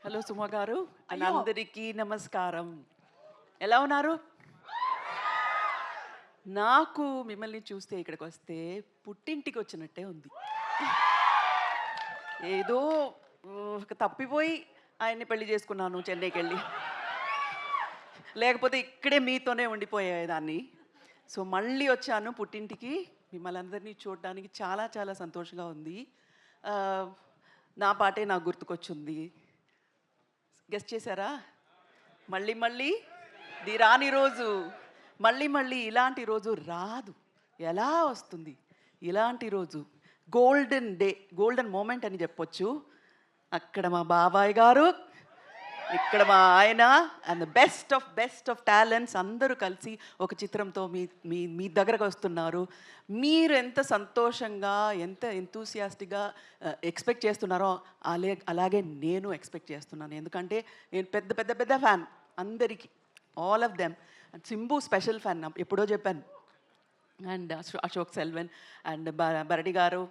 Hello Suma గారు and అయ్యో! అందరికీ నమస్కారం. ఎలా ఉన్నారు? నాకు మిమ్మల్ని చూస్తే ఇక్కడికొస్తే పుట్టింటికి వచ్చినట్టే ఉంది. ఏదో ఒక తప్పిపోయి ఆయన్ని పెళ్లి చేసుకున్నాను చెన్నైకెళ్ళి. లేకపోతే ఇక్కడే మీతోనే ఉండిపోయేదాన్ని. సో మళ్ళీ వచ్చాను పుట్టింటికి. మిమ్మల్ని అందరినీ చూడడానికి చాలా చాలా సంతోషంగా ఉంది. ఆహ్, నా పాటే నాకు గుర్తుకొచ్చింది. గెస్ చేశారా? మళ్ళీ మళ్ళీ ది రాని రోజు, మళ్ళీ మళ్ళీ ఇలాంటి రోజు రాదు. ఎలా వస్తుంది ఇలాంటి రోజు? గోల్డెన్ డే, గోల్డెన్ మూమెంట్ అని చెప్పొచ్చు. అక్కడ మా బాబాయ్ గారు, ఇక్కడ మా ఆయన and the best of talents అందరూ కలిసి ఒక చిత్రంతో మీ మీ మీ దగ్గరకు వస్తున్నారు. మీరు ఎంత సంతోషంగా, ఎంత ఎంతూసియాస్టిక్గా ఎక్స్పెక్ట్ చేస్తున్నారో అలాగే నేను ఎక్స్పెక్ట్ చేస్తున్నాను. ఎందుకంటే నేను పెద్ద పెద్ద పెద్ద ఫ్యాన్ అందరికీ, all of them. And Simbu special fan, ఎప్పుడో చెప్పాను. అండ్ అశోక్ సెల్వన్ అండ్ బరడి గారు,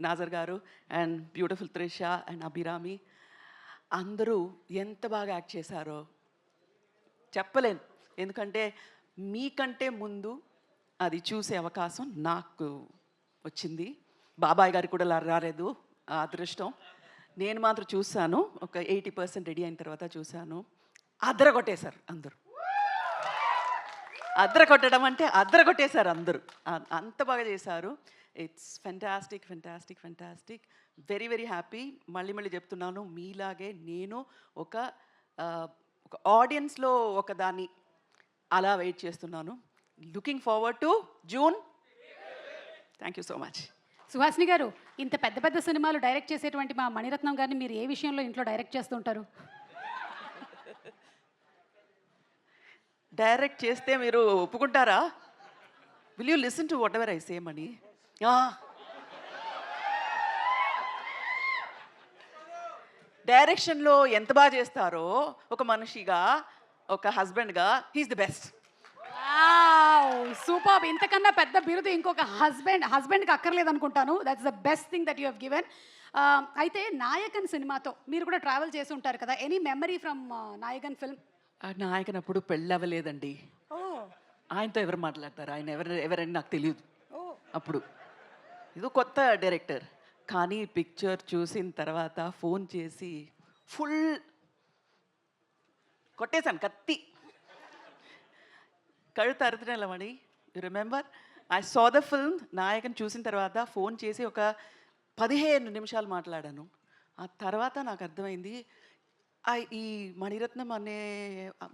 నాజర్ గారు and beautiful Trisha and Abhirami అందరూ ఎంత బాగా యాక్ట్ చేశారో చెప్పలేను. ఎందుకంటే మీకంటే ముందు అది చూసే అవకాశం నాకు వచ్చింది. బాబాయ్ గారికి కూడా రాలేదు ఆ అదృష్టం. నేను మాత్రం చూశాను. ఒక 80% రెడీ అయిన తర్వాత చూశాను. అదరగొట్టేశారు అందరూ. అదరగొట్టడం అంటే అదరగొట్టేశారు అందరూ. అంత బాగా చేశారు. It's fantastic fantastic fantastic. Very very happy. మళ్ళీ మళ్ళీ చెప్తున్నాను, మీలాగే నేను ఒక ఒక ఆడియన్స్లో ఒకదాన్ని అలా వెయిట్ చేస్తున్నాను. Looking forward to June. Thank you so much. Suhasini గారు, ఇంత పెద్ద పెద్ద సినిమాలు డైరెక్ట్ చేసేటువంటి మా మణిరత్నం గారిని మీరు ఏ విషయంలో ఇంట్లో డైరెక్ట్ చేస్తూ ఉంటారు? డైరెక్ట్ చేస్తే మీరు ఒప్పుకుంటారా? Will you listen to whatever I say Mani? డైరెక్షన్లో ఎంత బాగా చేస్తారో ఒక మనిషిగా, ఒక హస్బెండ్గా హీస్ ది బెస్ట్. సూపర్. ఇంతకన్నా పెద్ద బిరుదు ఇంకొక హస్బెండ్కి అక్కర్లేదు అనుకుంటాను. That's the best thing that you have given. అయితే నాయకన్ సినిమాతో మీరు కూడా ట్రావెల్ చేసి ఉంటారు కదా. Any memory from Nayakan film? Nayakan అప్పుడు పెళ్ళి అవ్వలేదండి. ఆయనతో ఎవరు మాట్లాడతారు? ఆయన ఎవరని నాకు తెలియదు అప్పుడు. ఇది కొత్త డైరెక్టర్. కానీ పిక్చర్ చూసిన తర్వాత ఫోన్ చేసి ఫుల్ కొట్టేశాను, కత్తి కழுத்து అరుతున్నమని. You remember? I saw the film. Nayakan చూసిన తర్వాత ఫోన్ చేసి ఒక 15 నిమిషాలు మాట్లాడాను. ఆ తర్వాత నాకు అర్థమైంది, ఈ మణిరత్నం అనే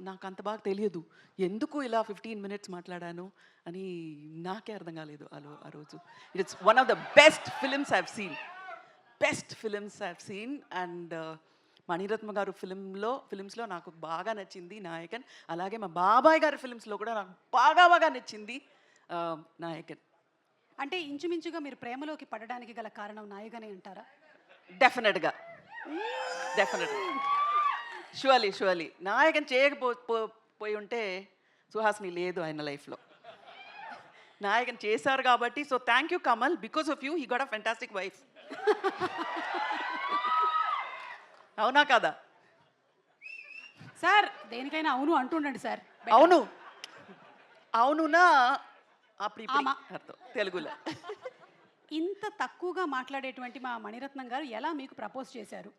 నాకు అంత బాగా తెలియదు. ఎందుకు ఇలా 15 మినిట్స్ మాట్లాడాను అని నాకే అర్థం కాలేదు ఆ రోజు. It's one of the best films I have seen. And Mani Ratnam గారు ఫిలిమ్స్లో నాకు బాగా నచ్చింది నాయకన్. అలాగే మా బాబాయ్ గారి ఫిలిమ్స్లో కూడా నాకు బాగా నచ్చింది నాయకన్. అంటే ఇంచుమించుగా మీరు ప్రేమలోకి పడడానికి గల కారణం నాయకనే అంటారా? డెఫినెట్గా షూర్లీ నాయకన్ చేయకపోయి ఉంటే సుహాసిని లేదు ఆయన లైఫ్లో. నాయకన్ చేశారు కాబట్టి, so thank you Kamal. Because of you he got a fantastic wife. అవునా కదా సార్? దేనికైనా అవును అంటుండండి సార్. అవునునా అప్పుడు అర్థం తెలుగులో. ఇంత తక్కువగా మాట్లాడేటువంటి మా మణిరత్నం గారు ఎలా మీకు ప్రపోజ్ చేశారు?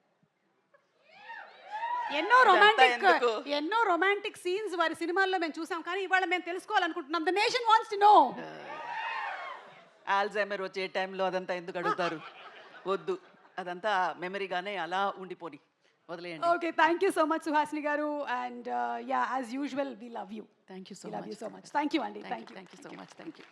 ఎన్నో రొమాంటిక్ సీన్స్ వారి సినిమాల్లో మేము చూసాం, కానీ ఇవాళ మేము తెలుసుకోవాలనుకుంటున్నాం. The nation wants to know. Alzheimer వచ్చే టైంలో అదంతా ఎందుకు అడుగుతారు? వద్దు, అదంతా మెమరీగానే అలా ఉండిపోని వదిలేయండి. Okay, thank you so much Suhasini గారు. And yeah, as usual we love you. Thank you so much. Thank you అండి. Thank you so much. Thank you.